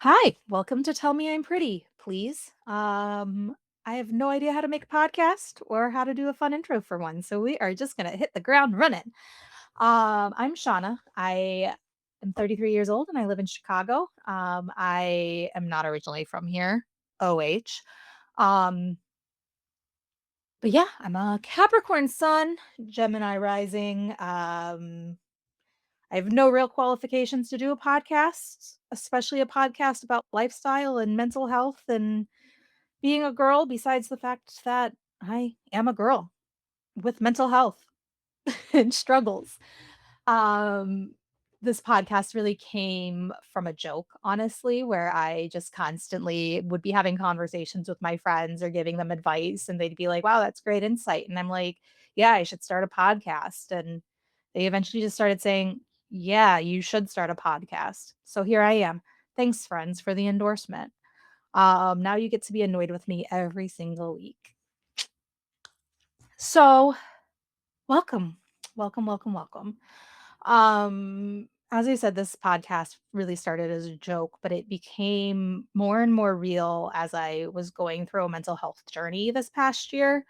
Hi, welcome to Tell Me I'm Pretty, please. I have no idea how to make a podcast or how to do a fun intro for one, so we are just gonna hit the ground running. I'm Shauna. I am 33 years old and I live in Chicago. I am not originally from here, OH. Um, but yeah, I'm a Capricorn sun, Gemini rising. I have no real qualifications to do a podcast, especially a podcast about lifestyle and mental health and being a girl, besides the fact that I am a girl with mental health and struggles. Um, this podcast really came from a joke, honestly, where I just constantly would be having conversations with my friends or giving them advice, and they'd be like, "Wow, that's great insight." And I'm like, "Yeah, I should start a podcast." And they eventually just started saying, "Yeah, you should start a podcast." So here I am. Thanks, friends, for the endorsement. Now you get to be annoyed with me every single week. So, welcome. Welcome, welcome, welcome. As I said, this podcast really started as a joke, but it became more and more real as I was going through a mental health journey this past year.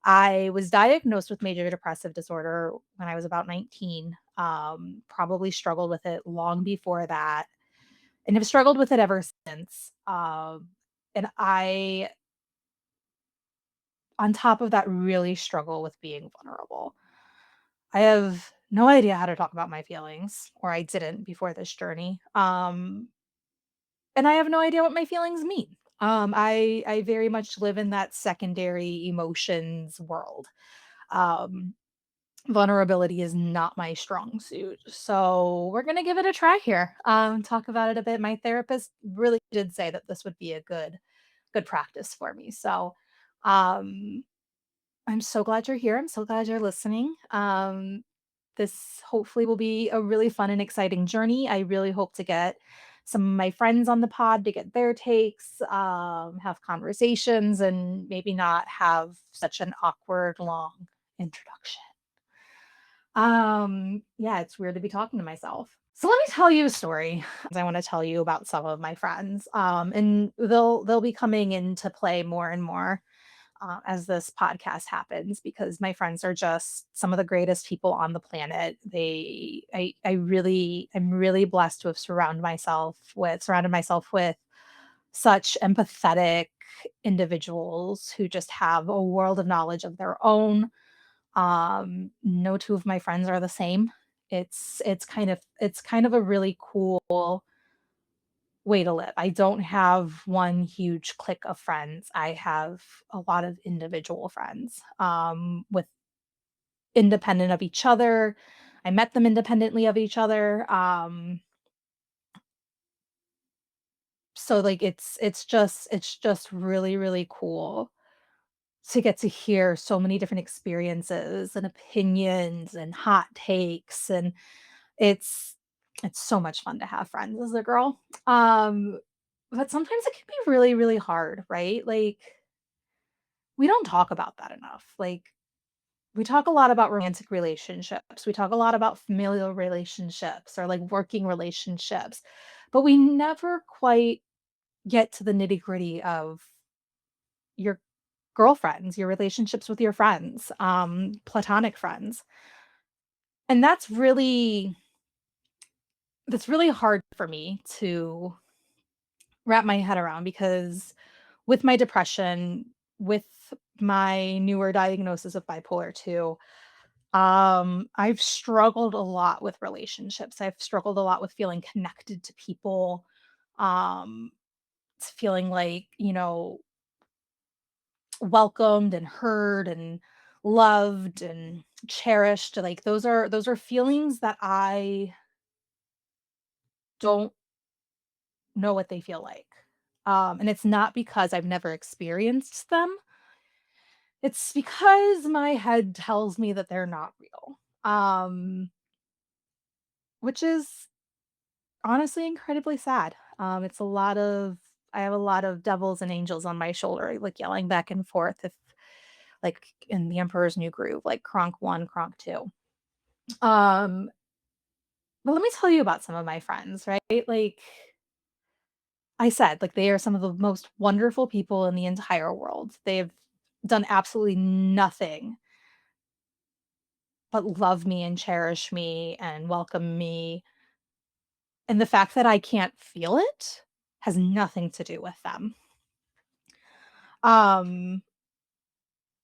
I was diagnosed with major depressive disorder when I was about 19. Probably struggled with it long before that and have struggled with it ever since. And I, on top of that, really struggle with being vulnerable. I have no idea how to talk about my feelings, or I didn't before this journey. And I have no idea what my feelings mean. I very much live in that secondary emotions world. Um, Vulnerability is not my strong suit, so we're gonna give it a try here. Talk about it a bit. My therapist really did say that this would be a good practice for me. So, um, I'm so glad you're here. I'm so glad you're listening. This hopefully will be a really fun and exciting journey. I really hope to get some of my friends on the pod to get their takes, have conversations, and maybe not have such an awkward, long introduction. Yeah, it's weird to be talking to myself. So let me tell you a story. I want to tell you about some of my friends. And they'll be coming into play more and more as this podcast happens because my friends are just some of the greatest people on the planet. I'm really blessed to have surrounded myself with such empathetic individuals who just have a world of knowledge of their own. No two of my friends are the same. It's kind of a really cool way to live. I don't have one huge clique of friends. I have a lot of individual friends, with independent of each other. I met them independently of each other. So like it's just really, really cool to get to hear so many different experiences and opinions and hot takes, and it's it's so much fun to have friends as a girl. But sometimes it can be really, really hard, right? Like, we don't talk about that enough. Like, we talk a lot about romantic relationships. We talk a lot about familial relationships or like working relationships, but we never quite get to the nitty-gritty of your girlfriends, your relationships with your friends, platonic friends. And that's really hard for me to wrap my head around because with my depression, with my newer diagnosis of bipolar 2, I've struggled a lot with relationships. I've struggled a lot with feeling connected to people, um, feeling like, welcomed and heard and loved and cherished. Like those are feelings that I don't know what they feel like. And it's not because I've never experienced them. It's because my head tells me that they're not real. Which is honestly incredibly sad. It's a lot of I have a lot of devils and angels on my shoulder, like yelling back and forth if like in the Emperor's New Groove, like Kronk 1, Kronk 2. Um, but let me tell you about some of my friends, right? Like I said, like, they are some of the most wonderful people in the entire world. They've done absolutely nothing but love me and cherish me and welcome me, and the fact that I can't feel it has nothing to do with them. Um,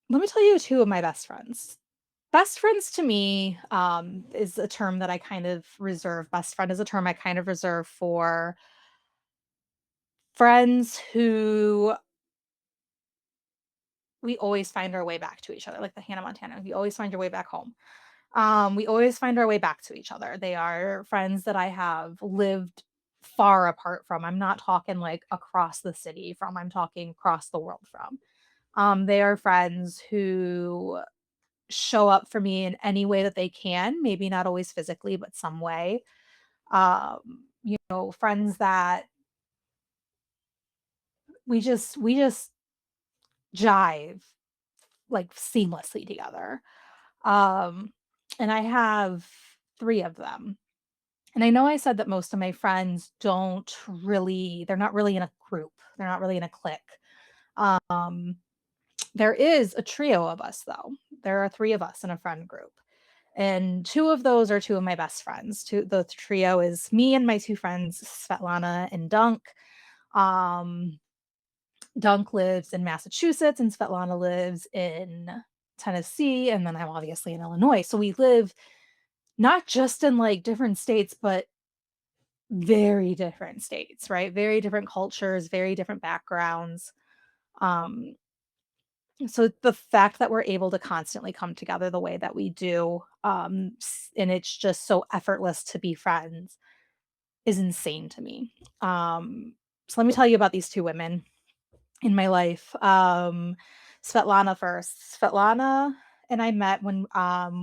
Let me tell you 2 of my best friends. Best friends to me, is a term that I kind of reserve best friend is a term I kind of reserve for friends who we always find our way back to each other, like the Hannah Montana, "You always find your way back home." We always find our way back to each other. They are friends that I have lived far apart from. I'm not talking, like, across the city from, I'm talking across the world from. They are friends who show up for me in any way that they can, maybe not always physically, but some way. Friends that we just jive, like, seamlessly together. Um, and I have 3 of them. And I know I said that most of my friends they're not really in a group. They're not really in a clique. Um, there is a trio of us though. There are 3 of us in a friend group. And 2 of those are 2 of my best friends. The trio is me and my 2 friends, Svetlana and Dunk. Um, Dunk lives in Massachusetts and Svetlana lives in Tennessee, and then I'm obviously in Illinois. So we live not just in, like, different states, but very different states, right? Very different cultures, very different backgrounds. Um, so the fact that we're able to constantly come together the way that we do, and it's just so effortless to be friends is insane to me. So let me tell you about these 2 women in my life. Svetlana first. Svetlana and I met when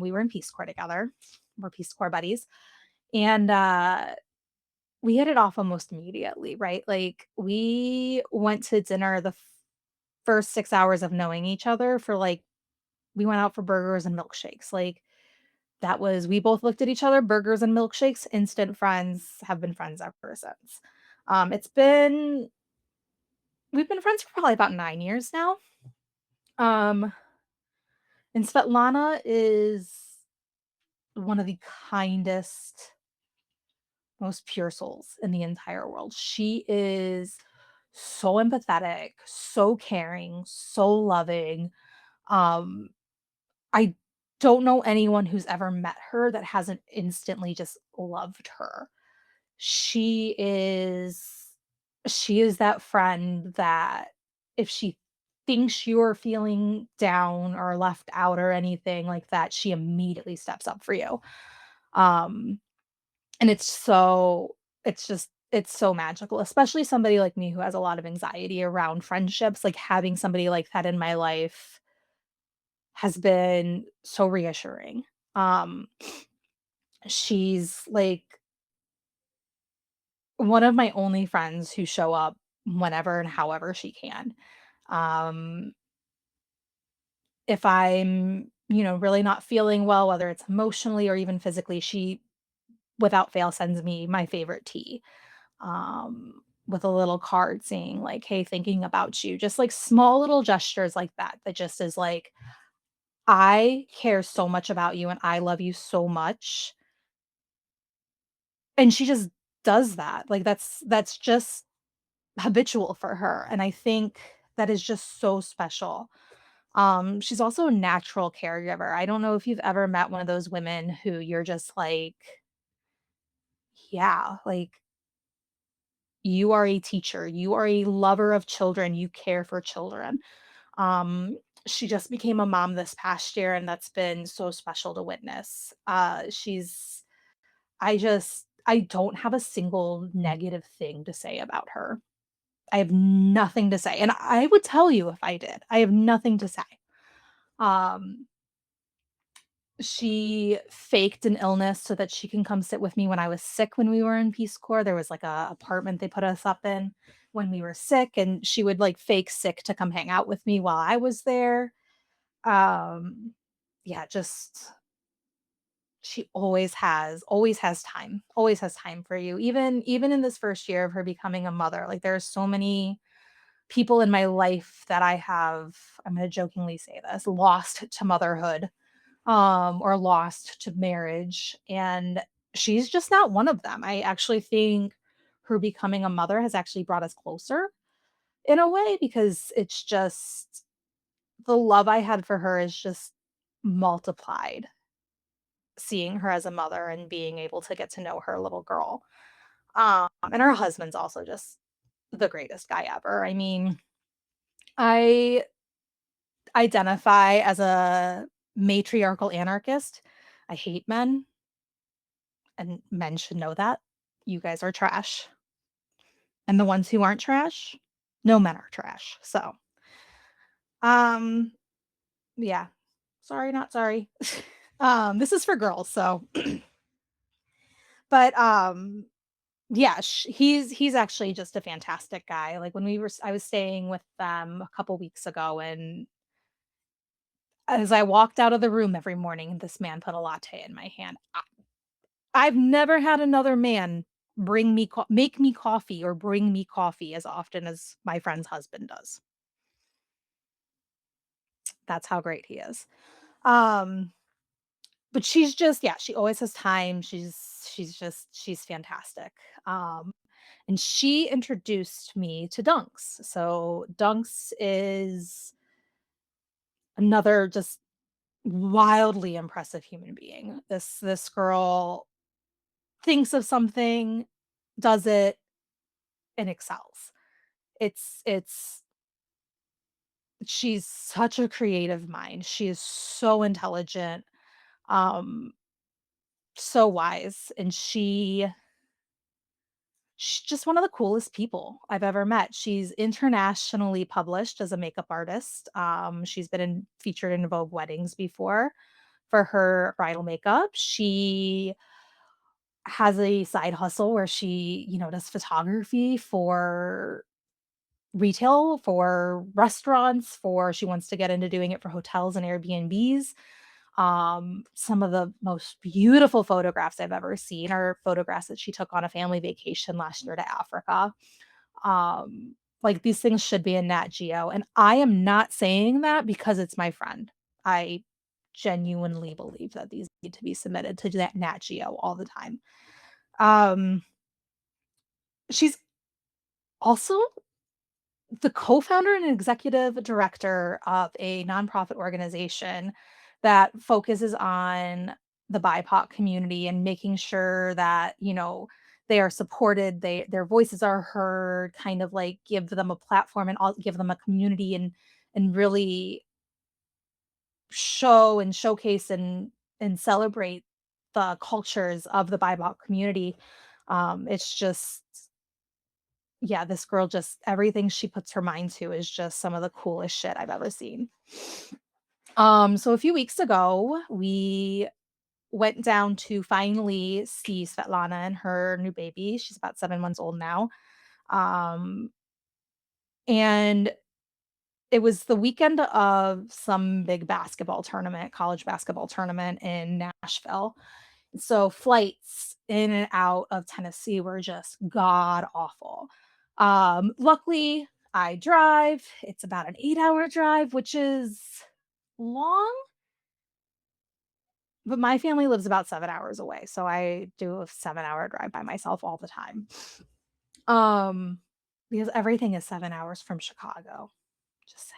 we were in Peace Corps together. We're Peace Corps buddies. And we hit it off almost immediately, right? Like, we went to dinner the first 6 hours of knowing each other for, like, we went out for burgers and milkshakes, like, that was we both looked at each other, burgers and milkshakes, instant friends, have been friends ever since. It's been we've been friends for probably about 9 years now. Um, and Svetlana is one of the kindest, most pure souls in the entire world. She is so empathetic, so caring, so loving. Um, I don't know anyone who's ever met her that hasn't instantly just loved her. She is she is that friend that if she thinks you're feeling down or left out or anything like that, she immediately steps up for you. Um, and it's so magical, especially somebody like me who has a lot of anxiety around friendships, like having somebody like that in my life has been so reassuring. Um, she's like one of my only friends who show up whenever and however she can. Um, if I'm, really not feeling well, whether it's emotionally or even physically, she without fail sends me my favorite tea. With a little card saying like, "Hey, thinking about you." Just like small little gestures like that that just is like, "I care so much about you and I love you so much." And she just does that. Like that's just habitual for her, and I think that is just so special. She's also a natural caregiver. I don't know if you've ever met one of those women who you're just like, "Yeah, like, you are a teacher, you are a lover of children, you care for children." Um, she just became a mom this past year, and that's been so special to witness. I don't have a single negative thing to say about her. I have nothing to say, and I would tell you if I did. I have nothing to say. Um, she faked an illness so that she can come sit with me when I was sick when we were in Peace Corps. There was, like, a apartment they put us up in when we were sick, and she would, like, fake sick to come hang out with me while I was there. Um, yeah, She always has time for you. Even in this first year of her becoming a mother, like, there are so many people in my life that I have, I'm gonna jokingly say this, lost to motherhood, or lost to marriage, and she's just not one of them. I actually think her becoming a mother has actually brought us closer in a way because it's just the love I had for her is just multiplied seeing her as a mother and being able to get to know her little girl. And her husband's also just the greatest guy ever. I mean, I identify as a matriarchal anarchist. I hate men, and men should know that. You guys are trash. And the ones who aren't trash, no men are trash. So, um, yeah. Sorry, not sorry. This is for girls, so but yeah, he's actually just a fantastic guy. Like when I was staying with them a couple weeks ago, and as I walked out of the room every morning, this man put a latte in my hand. I've never had another man make me coffee or bring me coffee as often as my friend's husband does. That's how great he is. Um, but she's just yeah, she always has time. She's fantastic. Um, and she introduced me to Dunks. So Dunks is another just wildly impressive human being. This girl thinks of something, does it, and excels. It's she's such a creative mind. She is so intelligent, um, so wise, and she's just one of the coolest people I've ever met. She's internationally published as a makeup artist. She's been featured in Vogue weddings before for her bridal makeup. She has a side hustle where she, does photography for retail, for restaurants, for she wants to get into doing it for hotels and Airbnbs. Some of the most beautiful photographs I've ever seen are photographs that she took on a family vacation last year to Africa. Like these things should be in Nat Geo. And I am not saying that because it's my friend. I genuinely believe that these need to be submitted to that Nat Geo all the time. Um, she's also the co-founder and executive director of a nonprofit organization that focuses on the BIPOC community and making sure that, they are supported, their voices are heard, kind of like give them a platform and give them a community and really show and showcase and celebrate the cultures of the BIPOC community. It's just yeah, this girl just everything she puts her mind to is just some of the coolest shit I've ever seen. So a few weeks ago, we went down to finally see Svetlana and her new baby. She's about 7 months old now. Um, and it was the weekend of some big basketball tournament, college basketball tournament in Nashville. So flights in and out of Tennessee were just god awful. Luckily, I drive. It's about an 8-hour drive, which is long, but my family lives about 7 hours away, so I do a 7-hour drive by myself all the time. Um, because everything is 7 hours from Chicago. Just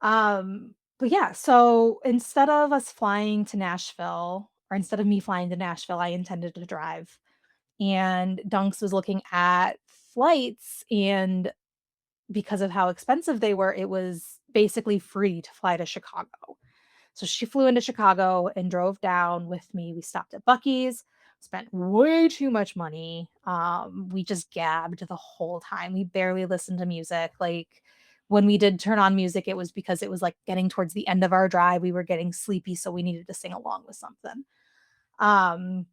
saying. But yeah, so instead of us flying to Nashville, or instead of me flying to Nashville, I intended to drive. And Dunks was looking at flights, and because of how expensive they were, it was basically free to fly to Chicago. So she flew into Chicago and drove down with me. We stopped at Buc-ee's, spent way too much money. We just gabbed the whole time. We barely listened to music. Like when we did turn on music, it was because it was like getting towards the end of our drive. We were getting sleepy, so we needed to sing along with something. Um,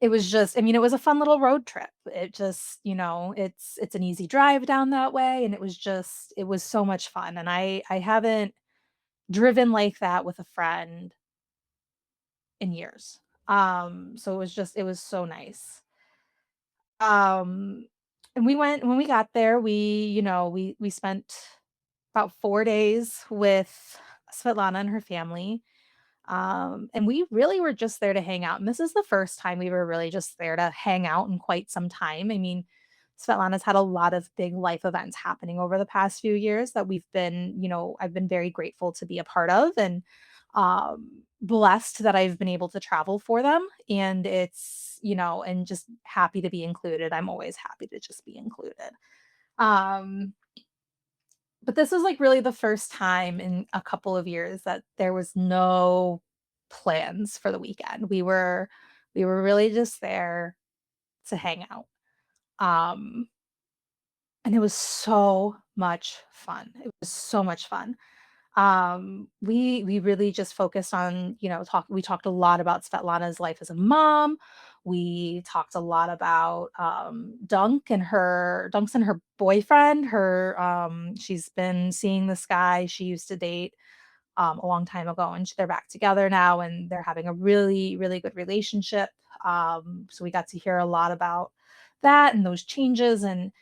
it was just, I mean, it was a fun little road trip. It just, it's an easy drive down that way, and it was so much fun. And I haven't driven like that with a friend in years. So it was so nice. Um, and we went when we got there, we spent about 4 days with Svetlana and her family. And we really were just there to hang out. And this is the first time we were really just there to hang out in quite some time. I mean, Svetlana's had a lot of big life events happening over the past few years that I've been very grateful to be a part of and blessed that I've been able to travel for them. And and just happy to be included. I'm always happy to just be included. Um, but this was, like, really the first time in a couple of years that there was no plans for the weekend. We were really just there to hang out. Um, and it was so much fun. It was so much fun. We really just focused on, we talked a lot about Svetlana's life as a mom. We talked a lot about Dunk's and her boyfriend. She's been seeing this guy she used to date a long time ago, and they're back together now, and they're having a really, really good relationship. So we got to hear a lot about that and those changes, and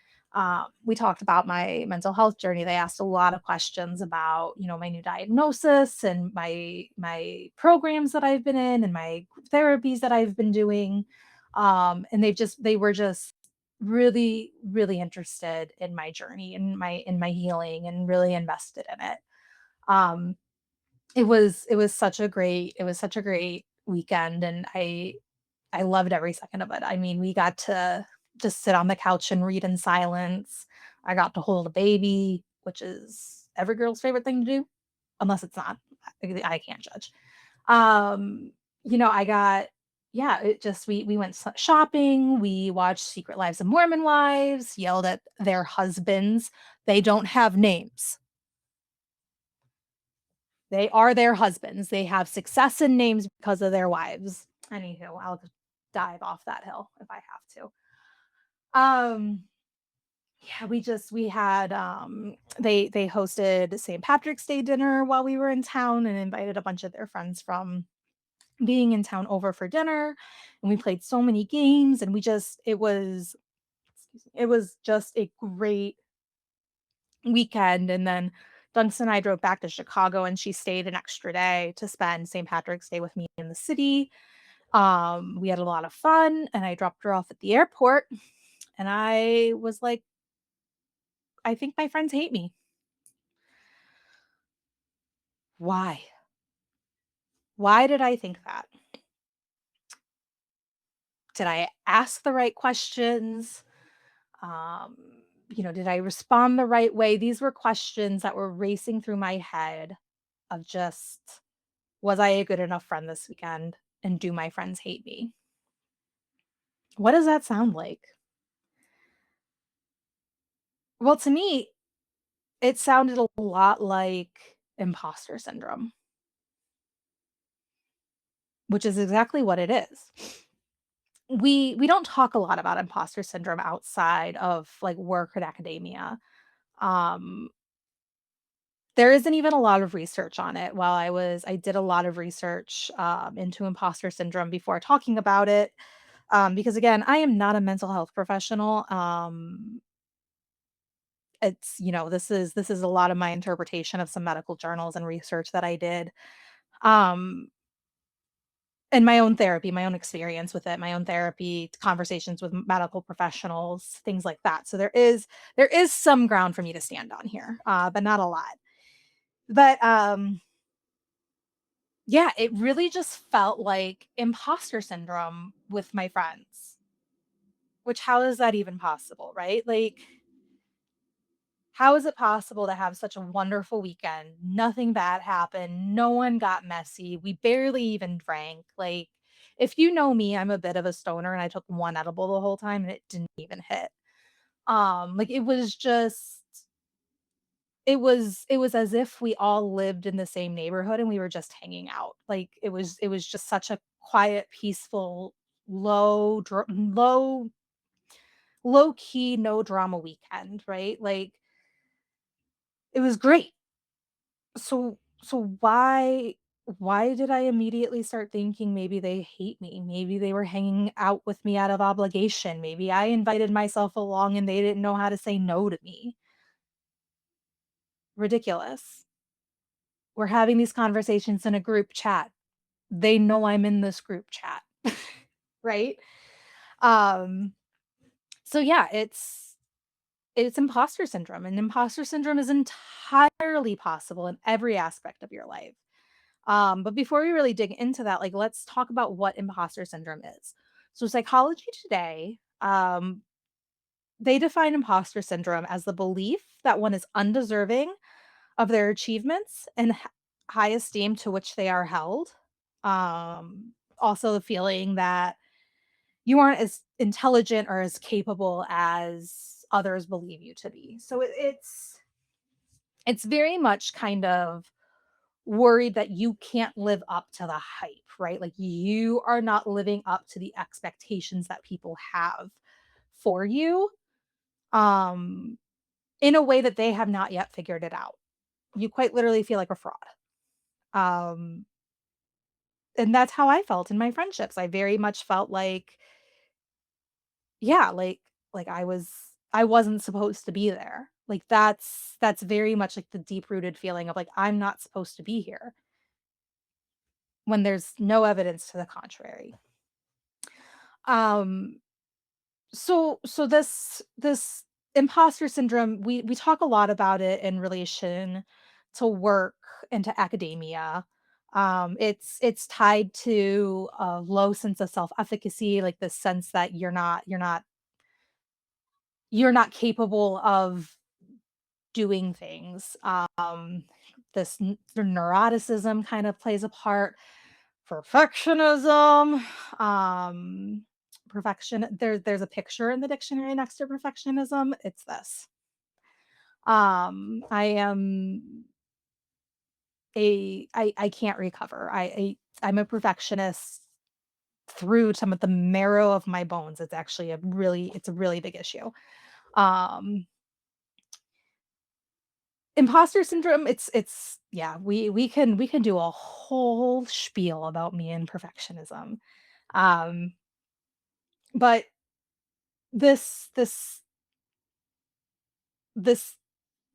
we talked about my mental health journey. They asked a lot of questions about, my new diagnosis and my programs that I've been in and my therapies that I've been doing. And they were just really, really interested in my journey and my healing and really invested in it. Um, it was such a great weekend, and I loved every second of it. I mean, we got to just sit on the couch and read in silence. I got to hold a baby, which is every girl's favorite thing to do, unless it's not. I can't judge. Um, I got yeah, it just we went shopping, we watched Secret Lives of Mormon Wives, yelled at their husbands. They don't have names. They are their husbands. They have success in names because of their wives. Anywho, I'll just dive off that hill if I have to. Um, yeah, we had they hosted St. Patrick's Day dinner while we were in town and invited a bunch of their friends from being in town over for dinner. And we played so many games and it was just a great weekend. And then Dunks and I drove back to Chicago and she stayed an extra day to spend St. Patrick's Day with me in the city. We had a lot of fun and I dropped her off at the airport and I was like, I think my friends hate me. Why? Why did I think that? Did I ask the right questions? Um, did I respond the right way? These were questions that were racing through my head of just, was I a good enough friend this weekend? And do my friends hate me? What does that sound like? Well, to me, it sounded a lot like imposter syndrome, which is exactly what it is. We don't talk a lot about imposter syndrome outside of like work and academia. Um, there isn't even a lot of research on it. I did a lot of research into imposter syndrome before talking about it. Because again, I am not a mental health professional. This is a lot of my interpretation of some medical journals and research that I did. Um, and my own therapy, my own experience with it, my own therapy, conversations with medical professionals, things like that. So there is some ground for me to stand on here, but not a lot. But yeah, it really just felt like imposter syndrome with my friends. Which how is that even possible, right? Like, how is it possible to have such a wonderful weekend? Nothing bad happened. No one got messy. We barely even drank. Like, if you know me, I'm a bit of a stoner and I took one edible the whole time and it didn't even hit. Like it was as if we all lived in the same neighborhood and we were just hanging out. Like it was just such a quiet, peaceful, low key, no drama weekend, right? Like it was great. So why why did I immediately start thinking maybe they hate me? Maybe they were hanging out with me out of obligation. Maybe I invited myself along and they didn't know how to say no to me. Ridiculous. We're having these conversations in a group chat. They know I'm in this group chat. Right? Um, so yeah, it's imposter syndrome, and imposter syndrome is entirely possible in every aspect of your life. But before we really dig into that, like let's talk about what imposter syndrome is. So Psychology Today, they define imposter syndrome as the belief that one is undeserving of their achievements and high esteem to which they are held. Also the feeling that you aren't as intelligent or as capable as others believe you to be. So it's very much kind of worried that you can't live up to the hype, right? Like you are not living up to the expectations that people have for you, um, in a way that they have not yet figured it out. You quite literally feel like a fraud. Um, and that's how I felt in my friendships. I very much felt like, yeah, like I wasn't supposed to be there. Like that's very much like the deep rooted feeling of like I'm not supposed to be here when there's no evidence to the contrary. Um, so this imposter syndrome, we talk a lot about it in relation to work and to academia. It's tied to a low sense of self-efficacy, like the sense that you're not capable of doing things. The neuroticism kind of plays a part. Perfectionism, um, there's a picture in the dictionary next to perfectionism. It's this. I am I can't recover. I'm a perfectionist through some of the marrow of my bones. It's a really big issue. Um, Imposter syndrome, it's yeah, we can do a whole spiel about me and perfectionism. Um, but this this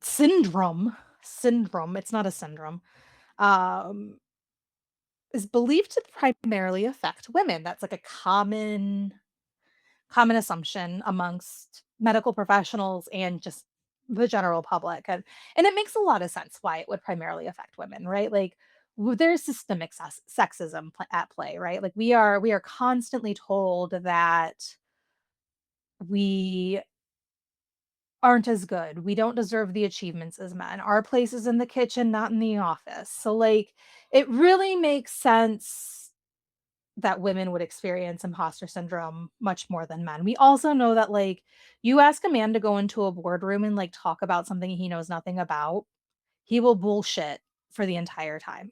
syndrome, it's not a syndrome, um, is believed to primarily affect women. That's like a common assumption amongst medical professionals and just the general public, and it makes a lot of sense why it would primarily affect women, right? Like, there's systemic sexism at play, right? Like, we are constantly told that we aren't as good. We don't deserve the achievements as men. Our place is in the kitchen, not in the office. So, like, it really makes sense that women would experience imposter syndrome much more than men. We also know that, like, you ask a man to go into a boardroom and, like, talk about something he knows nothing about, he will bullshit for the entire time.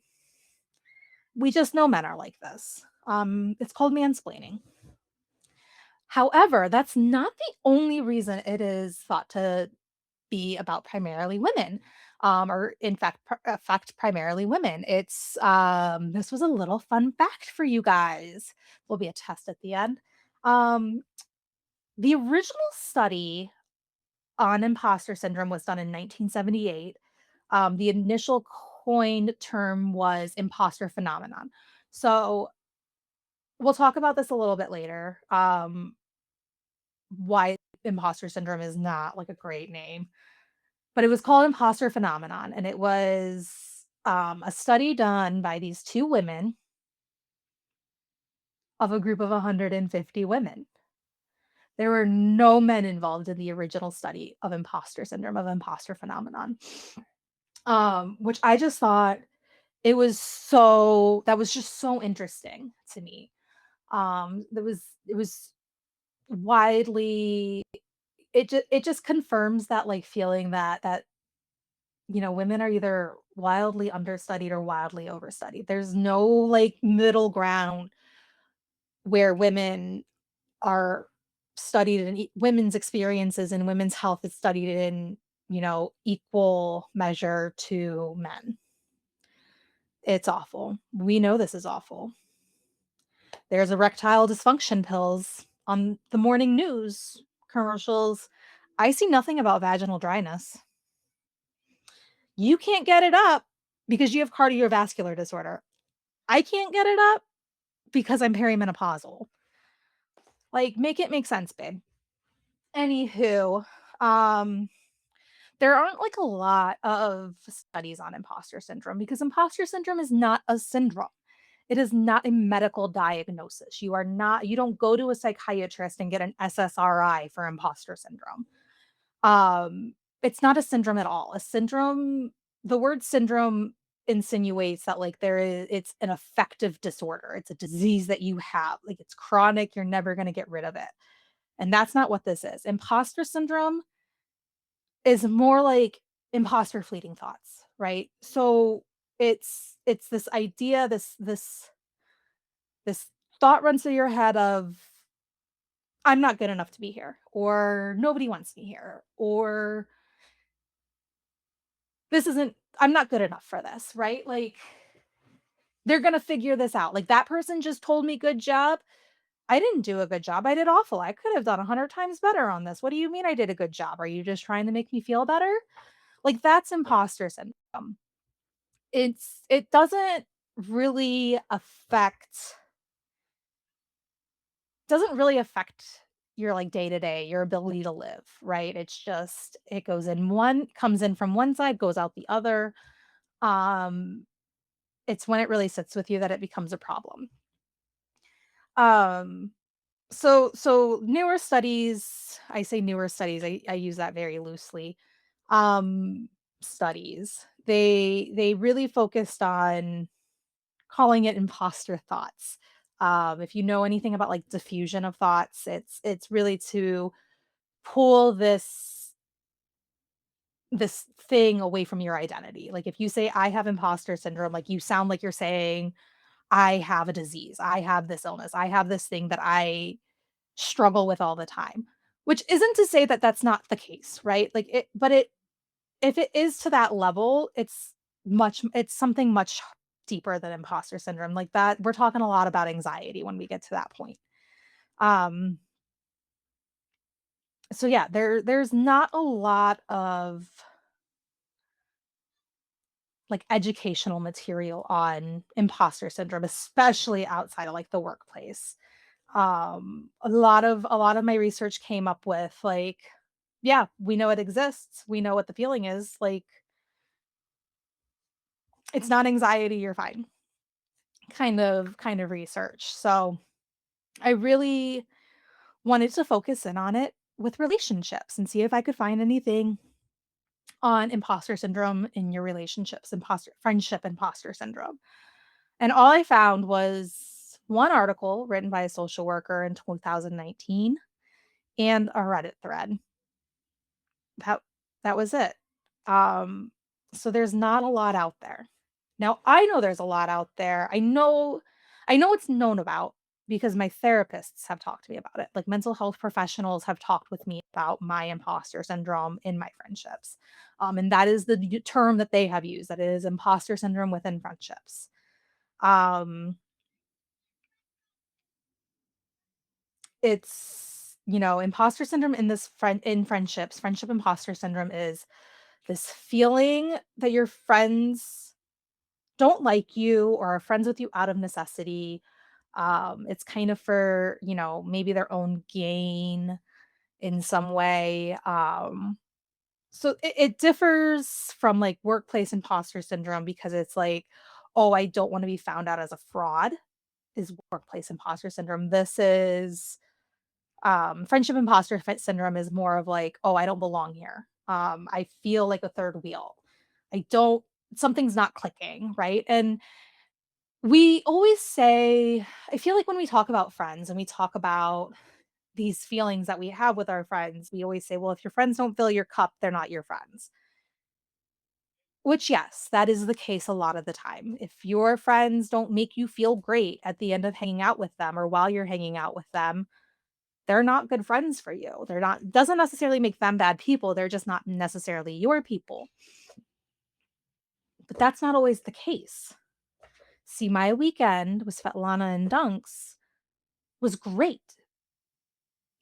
We just know men are like this. It's called mansplaining. However, that's not the only reason it is thought to be about primarily women, or in fact affect primarily women. This was a little fun fact for you guys. Will be a test at the end. Um, the original study on imposter syndrome was done in 1978. The initial coined term was imposter phenomenon. So we'll talk about this a little bit later. Why imposter syndrome is not like a great name. But it was called Imposter Phenomenon, and it was, a study done by these 2 women of a group of 150 women. There were no men involved in the original study of imposter syndrome, of imposter phenomenon, which I just thought that was just so interesting to me. It was widely it just confirms that, like, feeling that women are either wildly understudied or wildly overstudied. There's no like middle ground where women are studied and women's experiences and women's health is studied in equal measure to men. It's awful. We know this is awful. There's erectile dysfunction pills on the morning news commercials. I see nothing about vaginal dryness. You can't get it up because you have cardiovascular disorder. I can't get it up because I'm perimenopausal. Like, make it make sense, babe. Anywho, um, there aren't like a lot of studies on imposter syndrome because imposter syndrome is not a syndrome. It is not a medical diagnosis. You don't go to a psychiatrist and get an SSRI for imposter syndrome. Um, it's not a syndrome at all. A syndrome, the word syndrome insinuates that like it's an affective disorder. It's a disease that you have. Like it's chronic, you're never going to get rid of it. And that's not what this is. Imposter syndrome is more like imposter fleeting thoughts, right? So it's this idea, this thought runs through your head of I'm not good enough to be here, or nobody wants me here, or this isn't I'm not good enough for this, right? Like they're going to figure this out. Like that person just told me good job. I didn't do a good job. I did awful. I could have done 100 times better on this. What do you mean I did a good job? Are you just trying to make me feel better? Like that's imposter syndrome. It really affect doesn't really affect your like day to day, your ability to live, right? It's just it goes in one comes in from one side, goes out the other. Um it's when it really sits with you that it becomes a problem. Um so newer studies, I say newer studies, I use that very loosely. Um studies, they really focused on calling it imposter thoughts. If you know anything about like diffusion of thoughts, it's really to pull this thing away from your identity. Like if you say I have imposter syndrome, like you sound like you're saying I have a disease, I have this illness, I have this thing that I struggle with all the time. Which isn't to say that that's not the case, right? Like it, but it if it is to that level, it's something much deeper than imposter syndrome. Like that, we're talking a lot about anxiety when we get to that point. Um, so yeah, there's not a lot of like educational material on imposter syndrome, especially outside of like the workplace. A lot of my research came up with like, yeah, we know it exists. We know what the feeling is. Like it's not anxiety, you're fine. Kind of research. So I really wanted to focus in on it with relationships and see if I could find anything on imposter syndrome in your relationships, imposter syndrome. And all I found was one article written by a social worker in 2019 and a Reddit thread. That that was it. Um, so there's not a lot out there. Now, I know there's a lot out there. I know it's known about because my therapists have talked to me about it. Like mental health professionals have talked with me about my imposter syndrome in my friendships. And that is the term that they have used, that it is imposter syndrome within friendships. Um, it's, imposter syndrome in in friendships, friendship imposter syndrome is this feeling that your friends don't like you or are friends with you out of necessity. It's kind of for, maybe their own gain in some way. So it differs from like workplace imposter syndrome because it's like, oh, I don't want to be found out as a fraud is workplace imposter syndrome. This is friendship syndrome is more of like, oh, I don't belong here. I feel like a third wheel. I don't, something's not clicking, right? And we always say, I feel like when we talk about friends and we talk about these feelings that we have with our friends, we always say, well, if your friends don't fill your cup, they're not your friends. Which, yes, that is the case a lot of the time. If your friends don't make you feel great at the end of hanging out with them or while you're hanging out with them, they're not good friends for you. They're not, doesn't necessarily make them bad people. They're just not necessarily your people. But that's not always the case. See, my weekend with Svetlana and Dunks was great.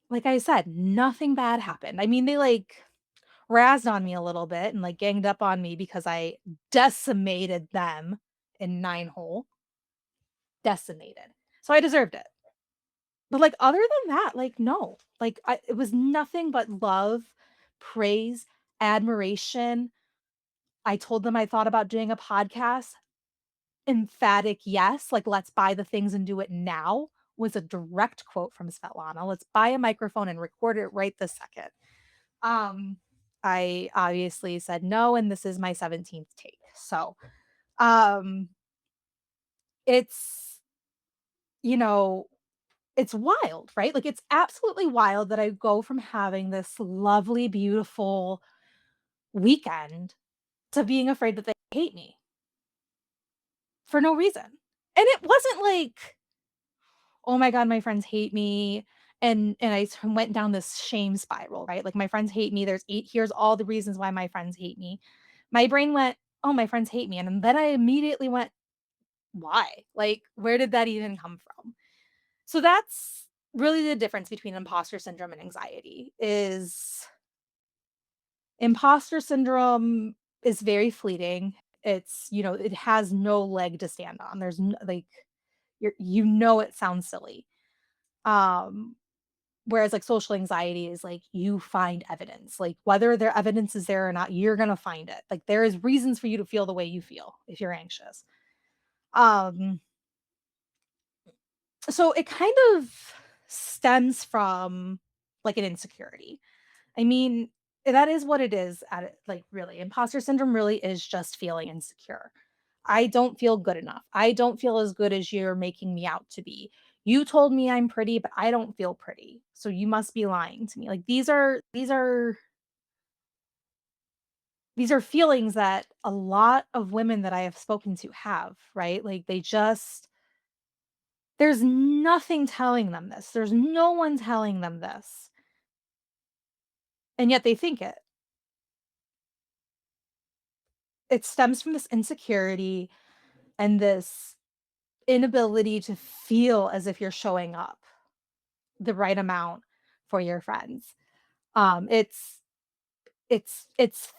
Like I said, nothing bad happened. I mean, they, like, razzed on me a little bit and, like, ganged up on me because I decimated them in 9 hole, decimated. So I deserved it. But, like, other than that, like, no. Like, it was nothing but love, praise, admiration. I told them I thought about doing a podcast. Emphatic yes, like, "Let's buy the things and do it now," was a direct quote from Svetlana. "Let's buy a microphone and record it right this second." Um, I obviously said no, and this is my 17th take. So, um, it's, you know, it's wild, right? Like, it's absolutely wild that I go from having this lovely, beautiful weekend to being afraid that they hate me for no reason. And it wasn't like, "Oh my god, my friends hate me," and went down this shame spiral, right? Like, my friends hate me, here's all the reasons why my friends hate me. My brain went, "Oh, my friends hate me," and then I immediately went, "Why? Like, where did that even come from?" So that's really the difference between imposter syndrome and anxiety, is imposter syndrome is very fleeting. It has no leg to stand on. Like, it sounds silly. Um, Whereas, like, social anxiety is like you find evidence, like, whether their evidence is there or not, you're gonna find it. Like, there is reasons for you to feel the way you feel if you're anxious. Um, so it kind of stems from, like, an insecurity. I mean, that is what it is at it, like, really. Imposter syndrome really is just feeling insecure. I don't feel good enough. I don't feel as good as you're making me out to be. You told me I'm pretty, but I don't feel pretty. So you must be lying to me. Like, these are feelings that a lot of women that I have spoken to have, right? Like, there's nothing telling them this. There's no one telling them this. And yet they think it. It stems from this insecurity and this inability to feel as if you're showing up the right amount for your friends. It's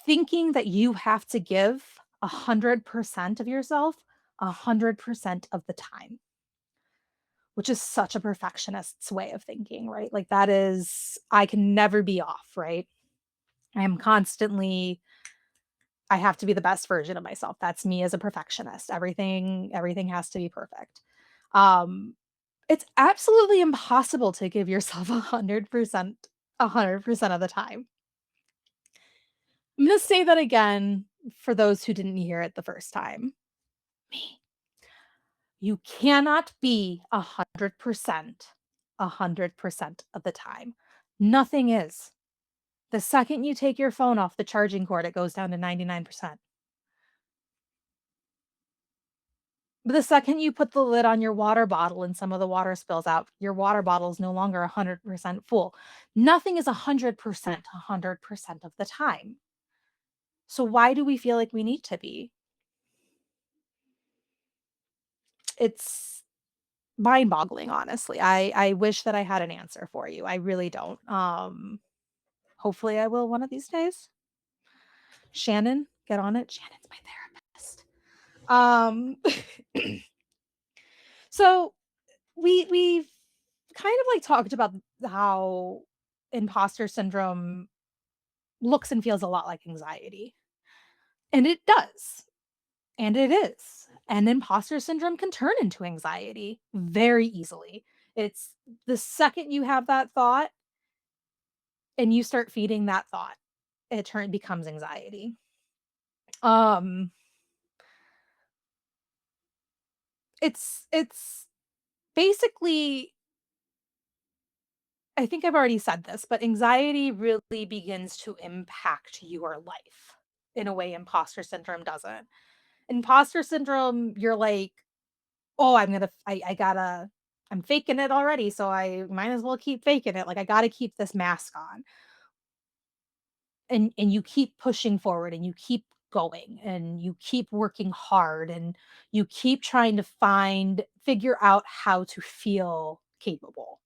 thinking that you have to give 100% of yourself 100% of the time, which is such a perfectionist's way of thinking, right? Like, that is, I can never be off, right? I am constantly, I have to be the best version of myself. That's me as a perfectionist. Everything has to be perfect. Um, it's absolutely impossible to give yourself 100% of the time. I'm gonna say that again for those who didn't hear it the first time. Me. You cannot be 100% of the time. Nothing is. The second you take your phone off the charging cord, it goes down to 99%. But the second you put the lid on your water bottle and some of the water spills out, your water bottle is no longer 100% full. Nothing is 100% of the time. So why do we feel like we need to be? It's mind-boggling, honestly. I wish that I had an answer for you. I really don't. Hopefully I will one of these days. Shannon, get on it. Shannon's my therapist. Um, so we've kind of, like, talked about how imposter syndrome looks and feels a lot like anxiety, and it does, and it is. And imposter syndrome can turn into anxiety very easily. It's the second you have that thought and you start feeding that thought, it becomes anxiety. Um, it's basically, I think I've already said this, but anxiety really begins to impact your life in a way imposter syndrome doesn't. Imposter syndrome, you're like, "Oh, I gotta I'm faking it already, so I might as well keep faking it. Like, I gotta keep this mask on." And you keep pushing forward and you keep going and you keep working hard and you keep trying to figure out how to feel capable.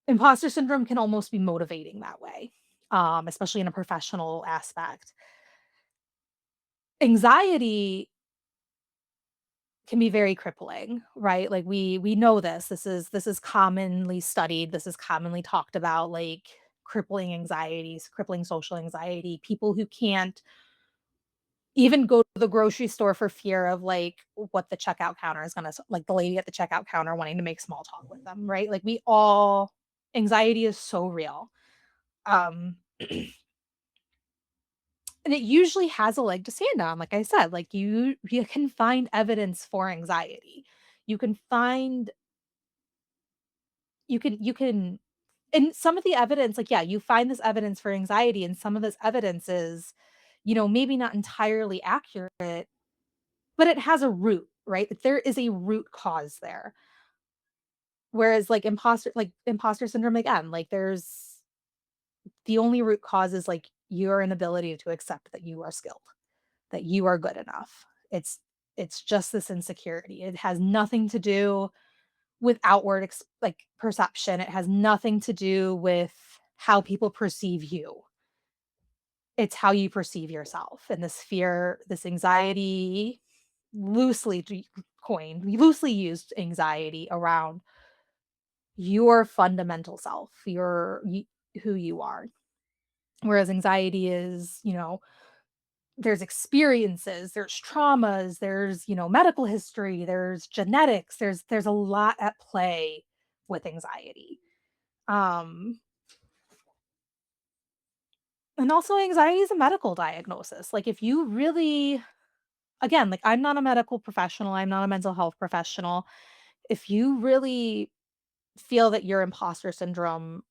Imposter syndrome can almost be motivating that way, especially in a professional aspect. Anxiety can be very crippling, right? Like we know this. This is commonly studied. This is commonly talked about, like crippling anxieties, crippling social anxiety, people who can't even go to the grocery store for fear of like what the checkout counter is gonna like the lady at the checkout counter wanting to make small talk with them, right? Like we all anxiety is so real. Um and it usually has a leg to stand on, like I said, like you can find evidence for anxiety. You can find you can and some of the evidence, like, yeah, you find this evidence for anxiety, and some of this evidence is, maybe not entirely accurate, but it has a root, right? Like, there is a root cause there. Whereas, like, imposter syndrome, again, like, there's the only root cause is, like, your inability to accept that you are skilled, that you are good enough. It's just this insecurity. It has nothing to do with outward like perception. It has nothing to do with how people perceive you. It's how you perceive yourself. And this fear, this anxiety, loosely coined, loosely used anxiety around your fundamental self, who you are. Whereas anxiety is, there's experiences, there's traumas, there's, medical history, there's genetics, there's a lot at play with anxiety. Um, and also anxiety is a medical diagnosis. Like if you really again, like I'm not a medical professional, I'm not a mental health professional. If you really feel that your imposter syndrome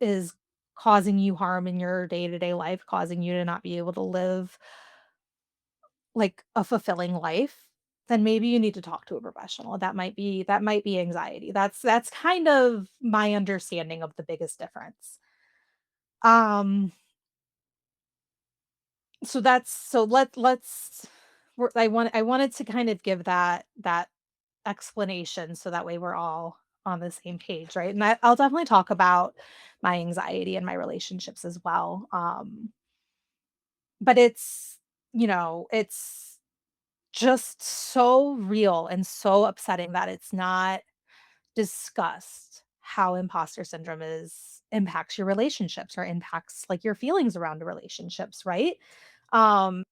is causing you harm in your day-to-day life, causing you to not be able to live like a fulfilling life, then maybe you need to talk to a professional. That might be anxiety. That's kind of my understanding of the biggest difference. Um so let's I wanted to kind of give that explanation so that way we're all on the same page, right? And I'll definitely talk about my anxiety and my relationships as well. But it's just so real and so upsetting that it's not discussed how imposter syndrome is impacts your relationships or impacts like your feelings around relationships, right? Um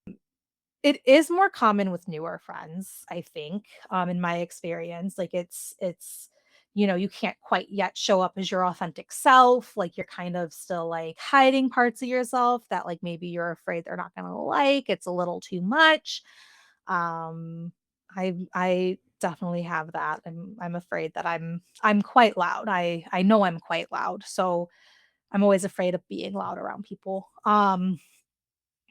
It is more common with newer friends, I think, in my experience. Like you can't quite yet show up as your authentic self. Like you're kind of still like hiding parts of yourself that like maybe you're afraid they're not gonna like. It's a little too much. Um, I definitely have that. I'm afraid that I'm quite loud. I know I'm quite loud. So I'm always afraid of being loud around people.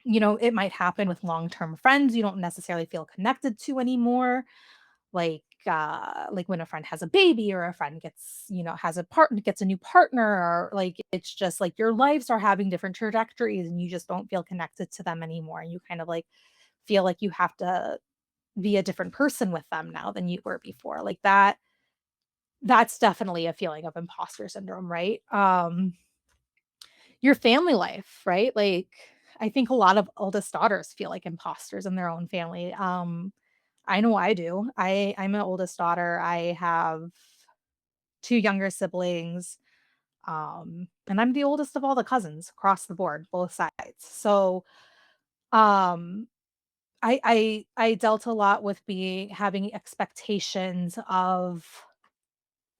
It might happen with long-term friends you don't necessarily feel connected to anymore, like when a friend has a baby or a friend has a partner gets a new partner, or like it's just like your lives are having different trajectories and you just don't feel connected to them anymore. And you kind of like feel like you have to be a different person with them now than you were before. Like that's definitely a feeling of imposter syndrome, right? Your family life, right? Like, I think a lot of oldest daughters feel like imposters in their own family. I know I do. I'm an oldest daughter. I have 2 younger siblings, and I'm the oldest of all the cousins across the board, both sides. So, um, I dealt a lot with being having expectations of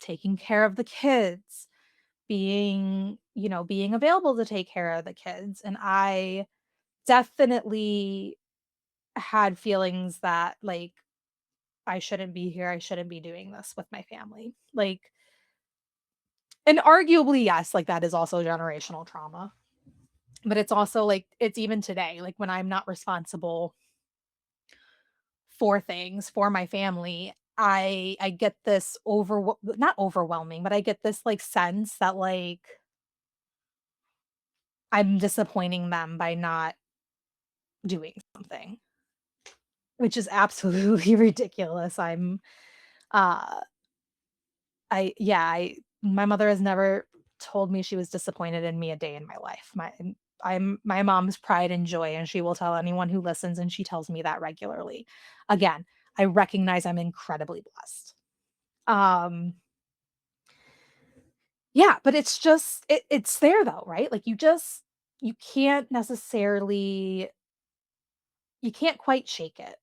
taking care of the kids, being available to take care of the kids, and I definitely had feelings that, like, I shouldn't be here, I shouldn't be doing this with my family, like and arguably, yes, like, that is also generational trauma, but it's also, like it's even today, like, when I'm not responsible for things for my family, I get this not overwhelming, but I get this, like, sense that, like, I'm disappointing them by not doing something, which is absolutely ridiculous. Uh, my mother has never told me she was disappointed in me a day in my life. I'm my mom's pride and joy, and she will tell anyone who listens, and she tells me that regularly. Again, I recognize I'm incredibly blessed. Um, yeah, but it's just it's there though, right? Like you can't necessarily you can't quite shake it,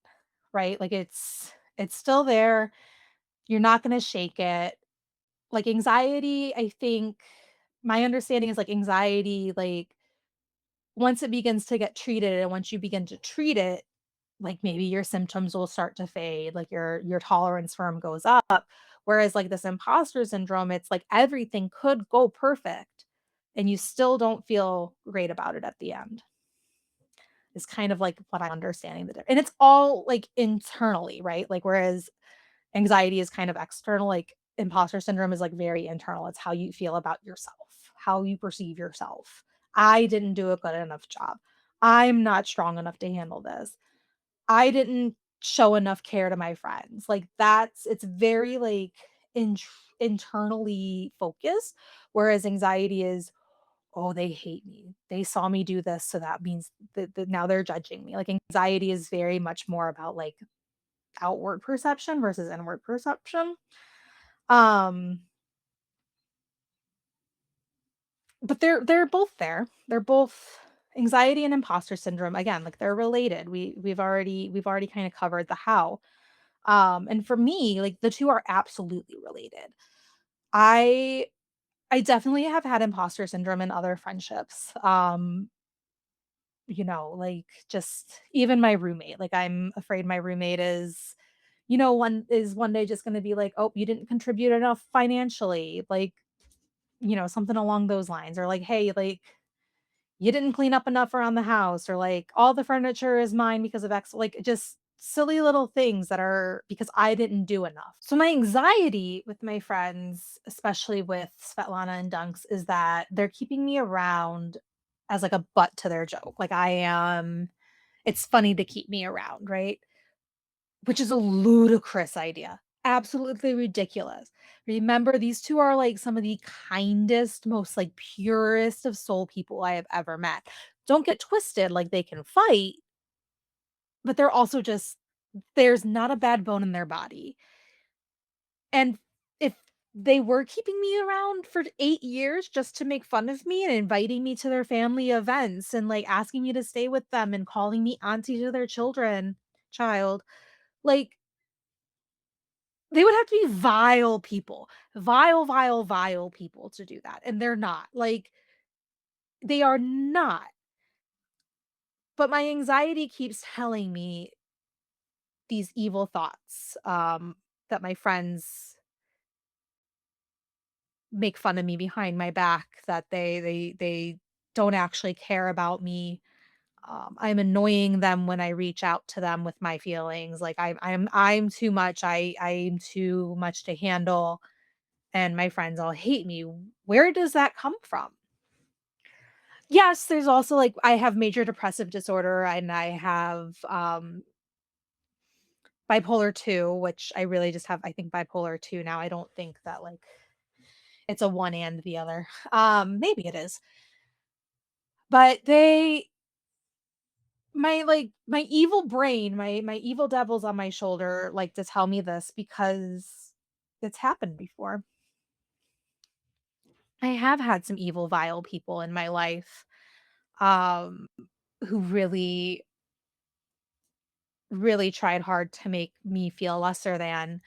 right? Like it's still there. You're not gonna shake it. Like anxiety, I think my understanding is like anxiety, like once it begins to get treated and once you begin to treat it, like maybe your symptoms will start to fade, like your tolerance for 'em goes up. Whereas like this imposter syndrome, it's like everything could go perfect and you still don't feel great about it at the end. Is kind of like what I'm understanding and it's all like internally, right? Like whereas anxiety is kind of external, like imposter syndrome is like very internal. It's how you feel about yourself, how you perceive yourself. I didn't do a good enough job. I'm not strong enough to handle this. I didn't show enough care to my friends. Like it's very like internally focused, whereas anxiety is, oh, they hate me. They saw me do this, so that means that now they're judging me. Like anxiety is very much more about like outward perception versus inward perception. Um, but they're both there. They're both anxiety and imposter syndrome. Again, like they're related. We've already kind of covered the how. And for me, like the two are absolutely related. I I definitely have had imposter syndrome in other friendships. Like just even my roommate. Like I'm afraid my roommate is one day just going to be like, "Oh, you didn't contribute enough financially." Like, something along those lines or like, "Hey, like you didn't clean up enough around the house," or like all the furniture is mine because of X, like just silly little things that are because I didn't do enough. So my anxiety with my friends, especially with Svetlana and Dunks, is that they're keeping me around as like a butt to their joke. Like I am it's funny to keep me around, right? Which is a ludicrous idea. Absolutely ridiculous. Remember, these 2 are, like, some of the kindest, most, like, purest of soul people I have ever met. Don't get twisted, like, they can fight, but they're also just there's not a bad bone in their body. And if they were keeping me around for 8 years just to make fun of me and inviting me to their family events and, like, asking me to stay with them and calling me auntie to their child, like, they would have to be vile people, vile, vile, vile people to do that, and they're not, like, they are not, but my anxiety keeps telling me these evil thoughts, that my friends make fun of me behind my back, that they don't actually care about me, I'm annoying them when I reach out to them with my feelings, like, I'm too much, I'm too much to handle, and my friends all hate me. Where does that come from? Yes, there's also, like I have major depressive disorder and I have, bipolar 2, which I really just have, I think, bipolar 2 now. I don't think that, like, it's a one and the other. Maybe it is. But my evil brain, my evil devils on my shoulder like to tell me this because it's happened before. I have had some evil, vile people in my life, um, who really really tried hard to make me feel lesser than,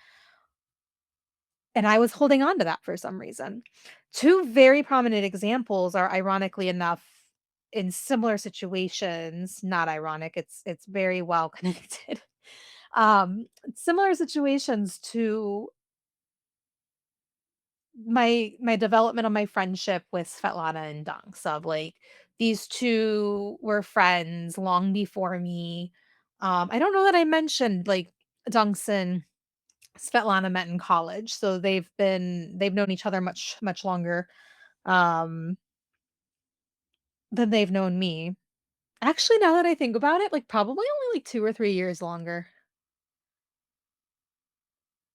and I was holding on to that for some reason. 2 very prominent examples are ironically enough in similar situations, not ironic, it's very well connected. Similar situations to my development of my friendship with Svetlana and Dunks of, like, these 2 were friends long before me. I don't know that I mentioned, like, Dunks and Svetlana met in college, so they've known each other much, much longer, um, than they've known me. Actually, now that I think about it, like, probably only, like, 2 or 3 years longer.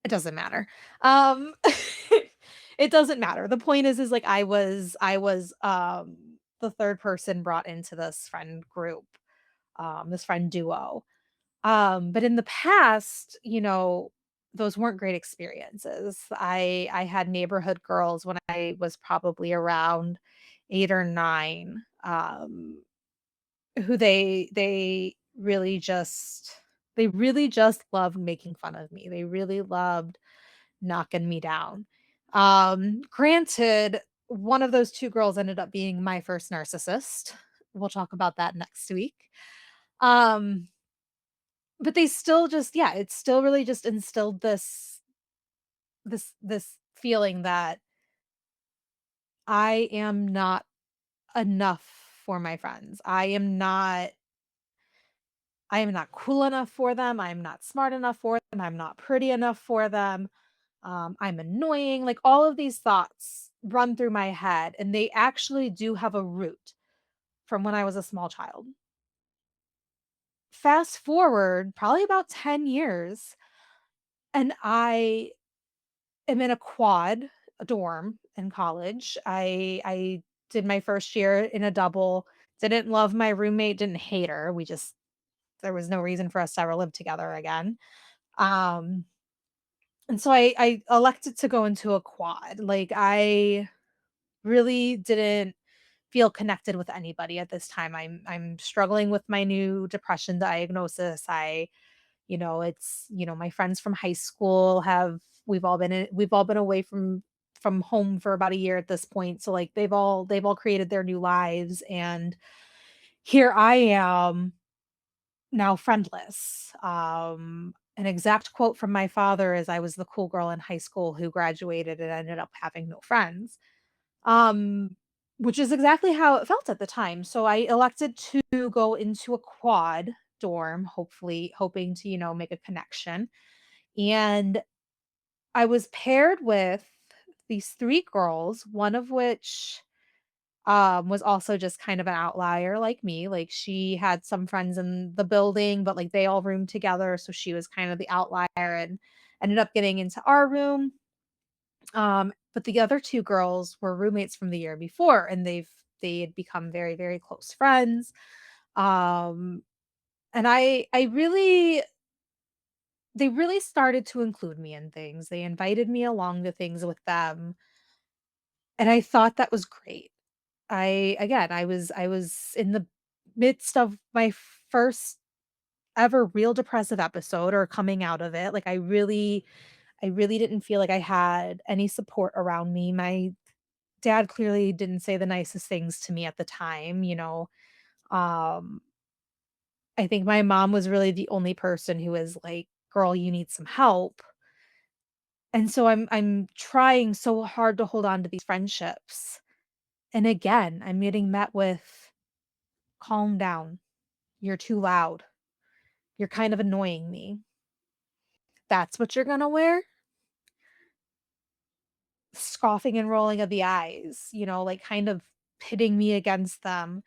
It doesn't matter. Um, it doesn't matter. The point is, like, I was the 3rd person brought into this friend group, this friend duo. But in the past, those weren't great experiences. I had neighborhood girls when I was probably around 8 or 9, who they really just loved making fun of me. They really loved knocking me down. Granted, one of those 2 girls ended up being my first narcissist. We'll talk about that next week. Um, but they still just yeah, it still really just instilled this feeling that I am not enough for my friends. I am not cool enough for them. I'm not smart enough for them. I'm not pretty enough for them. I'm annoying. Like all of these thoughts run through my head, and they actually do have a root from when I was a small child. Fast forward probably about 10 years, and I am in a quad dorm in college. I did my first year in a double. Didn't love my roommate, didn't hate her. There was no reason for us to ever live together again. Um and so I elected to go into a quad. Like I really didn't feel connected with anybody at this time. I'm struggling with my new depression diagnosis. My friends from high school have we've all been away from home for about a year at this point. So like they've all created their new lives, and here I am now friendless. An exact quote from my father is I was the cool girl in high school who graduated and ended up having no friends. Um, which is exactly how it felt at the time. So I elected to go into a quad dorm, hopefully hoping to, make a connection. And I was paired with these 3 girls, one of which was also just kind of an outlier like me. Like she had some friends in the building, but like they all roomed together, so she was kind of the outlier and ended up getting into our room. But the other 2 girls were roommates from the year before, and they had become very, very close friends. Um, and I really they really started to include me in things. They invited me along to things with them, and I thought that was great. I was in the midst of my first ever real depressive episode or coming out of it. Like I really didn't feel like I had any support around me. My dad clearly didn't say the nicest things to me at the time, you know. Um, I think my mom was really the only person who was like, "Girl, you need some help." And so I'm trying so hard to hold on to these friendships. And again, I'm getting met with, "Calm down. You're too loud. You're kind of annoying me. That's what you're gonna wear?" Scoffing and rolling of the eyes, like kind of pitting me against them.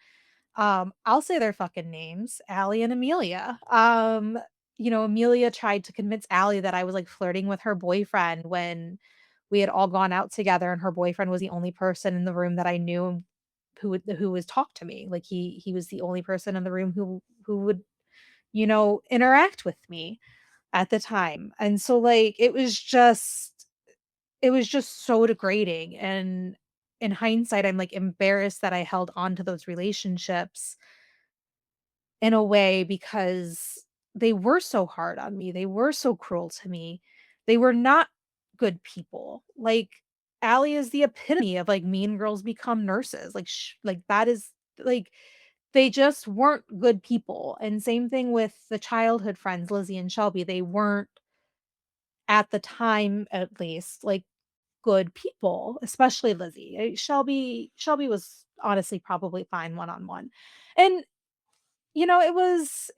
I'll say their fucking names, Allie and Amelia. Amelia tried to convince Allie that I was like flirting with her boyfriend when we had all gone out together, and her boyfriend was the only person in the room that I knew who was talk to me. Like he was the only person in the room who would, interact with me at the time. And so like it was just so degrading, and in hindsight, I'm, like, embarrassed that I held on to those relationships in a way because they were so hard on me, they were so cruel to me. They were not good people. Like, Allie is the epitome of, like, mean girls become nurses, like, that is like, they just weren't good people, and same thing with the childhood friends, Lizzie and Shelby, they weren't, at the time, at least, like, good people, especially Lizzie. Shelby was honestly probably fine one-on-one. And, it's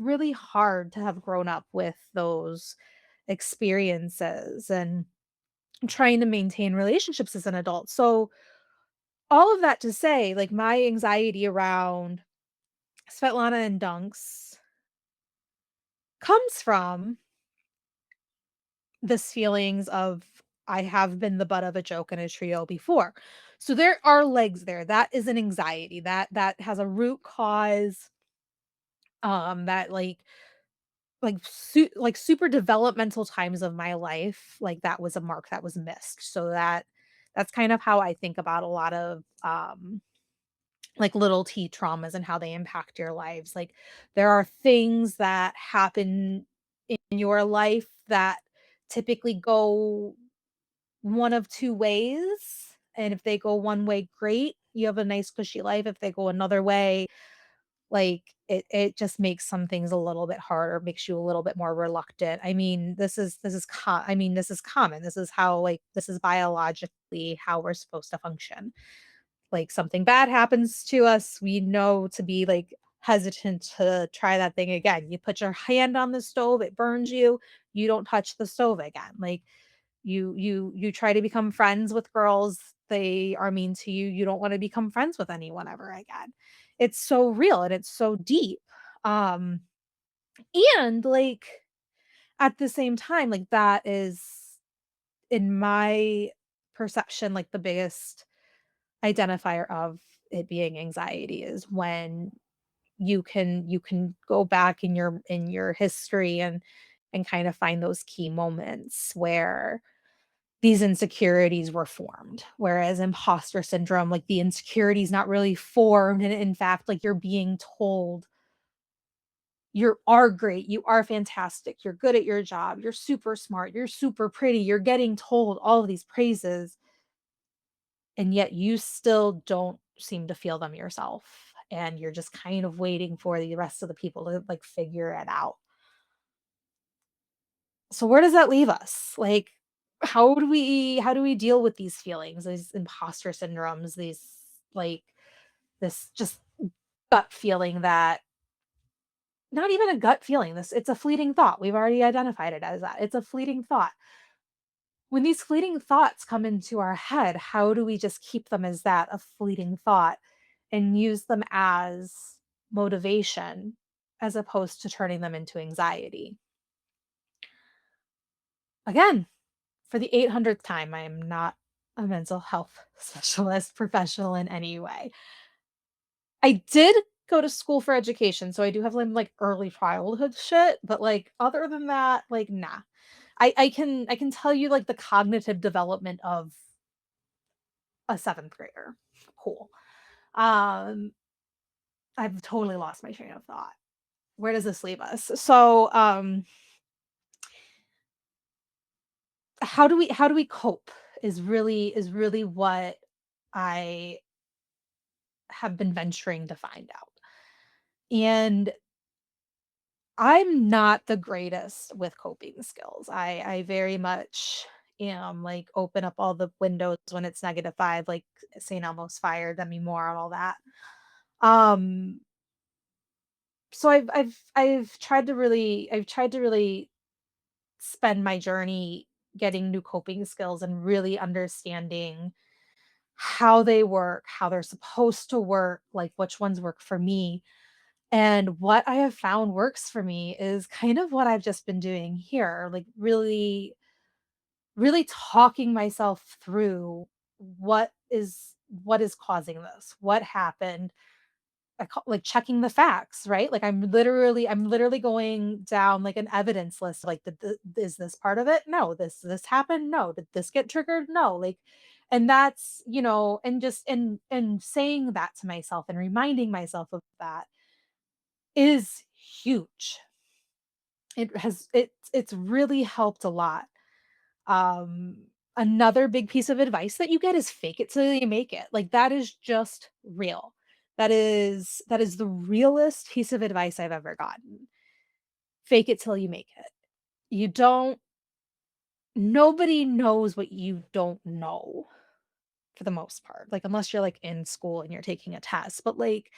really hard to have grown up with those experiences and trying to maintain relationships as an adult. So, all of that to say, like, my anxiety around Svetlana and Dunks comes from this feelings of I have been the butt of a joke in a trio before. So there are legs there. That is an anxiety. That has a root cause that like super developmental times of my life, like that was a mark that was missed. So that's kind of how I think about a lot of like little T traumas and how they impact your lives. Like there are things that happen in your life that typically go one of two ways. And if they go one way, great. You have a nice cushy life. If they go another way, like it just makes some things a little bit harder, makes you a little bit more reluctant. I mean, this is common. This is how like this is biologically how we're supposed to function. Like something bad happens to us, we know to be like hesitant to try that thing again. You put your hand on the stove, it burns you, you don't touch the stove again. Like you try to become friends with girls, they are mean to you, you don't want to become friends with anyone ever again. It's so real and it's so deep. Um and like at the same time, like that is in my perception like the biggest identifier of it being anxiety is when you can go back in your history and kind of find those key moments where these insecurities were formed, whereas imposter syndrome, like the insecurity is not really formed, and in fact like you're being told you are great, you are fantastic, you're good at your job, you're super smart, you're super pretty, you're getting told all of these praises, and yet you still don't seem to feel them yourself, and you're just kind of waiting for the rest of the people to like figure it out. So where does that leave us? Like how do we deal with these feelings, these imposter syndromes, these like this just gut feeling that not even a gut feeling, this it's a fleeting thought. We've already identified it as that. It's a fleeting thought. When these fleeting thoughts come into our head, how do we just keep them as that, a fleeting thought, and use them as motivation as opposed to turning them into anxiety? Again, for the 800th time, I am not a mental health specialist professional in any way. I did go to school for education, so I do have like early childhood shit, but like other than that, like nah. I can tell you like the cognitive development of a 7th grader. Cool. Um, I've totally lost my train of thought. Where does this leave us? So, how do we cope is really what I have been venturing to find out. And I'm not the greatest with coping skills. I very much am like open up all the windows when it's -5, like St. Elmo's fire, Demi Moore, and all that. Um, so I've tried to really spend my journey getting new coping skills and really understanding how they work, how they're supposed to work, like which ones work for me. And what I have found works for me is kind of what I've just been doing here, like really, really talking myself through what is causing this, what happened, like checking the facts, right? Like I'm literally going down like an evidence list. Like, is this part of it? No. This happened? No. Did this get triggered? No. Like, and that's and just and saying that to myself and reminding myself of that is huge. It's really helped a lot. Um, Another big piece of advice that you get is fake it till you make it. Like that is just real. That is the realest piece of advice I've ever gotten. Fake it till you make it. You don't Nobody knows what you don't know for the most part. Like unless you're like in school and you're taking a test, but like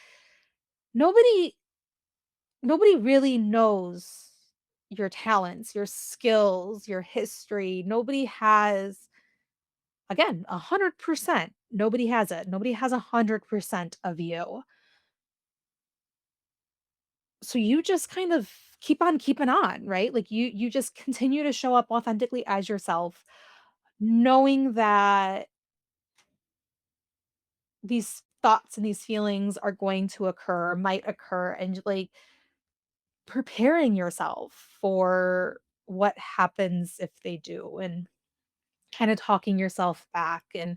nobody nobody really knows your talents, your skills, your history. Nobody has, again, 100%. Nobody has it. Nobody has 100% of you. So you just kind of keep on keeping on, right? Like you just continue to show up authentically as yourself, knowing that these thoughts and these feelings are going to occur, might occur, and like preparing yourself for what happens if they do, and kind of talking yourself back, and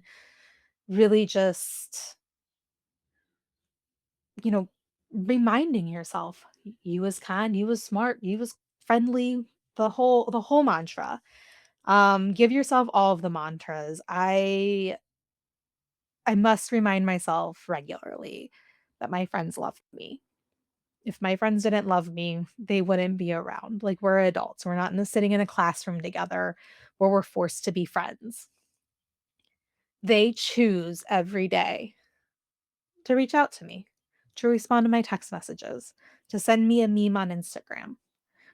really just, you know, reminding yourself you was kind, you was smart, you was friendly, the whole mantra. Give yourself all of the mantras. I must remind myself regularly that my friends love me. If my friends didn't love me, they wouldn't be around. Like, we're adults. We're not sitting in a classroom together where we're forced to be friends. They choose every day to reach out to me, to respond to my text messages, to send me a meme on Instagram,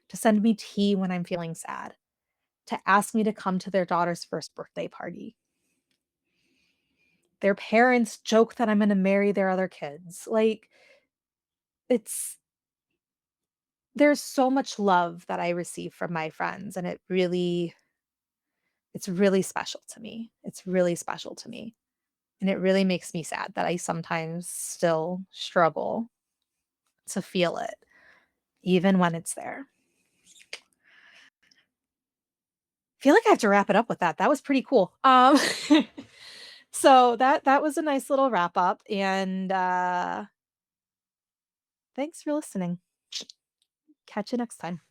to send me tea when I'm feeling sad, to ask me to come to their daughter's first birthday party. Their parents joke that I'm gonna marry their other kids. Like, it's there's so much love that I receive from my friends, and it's really special to me. It's really special to me, and it really makes me sad that I sometimes still struggle to feel it even when it's there. Feel like I have to wrap it up with that. That was pretty cool. So that was a nice little wrap up, and, thanks for listening. Catch you next time.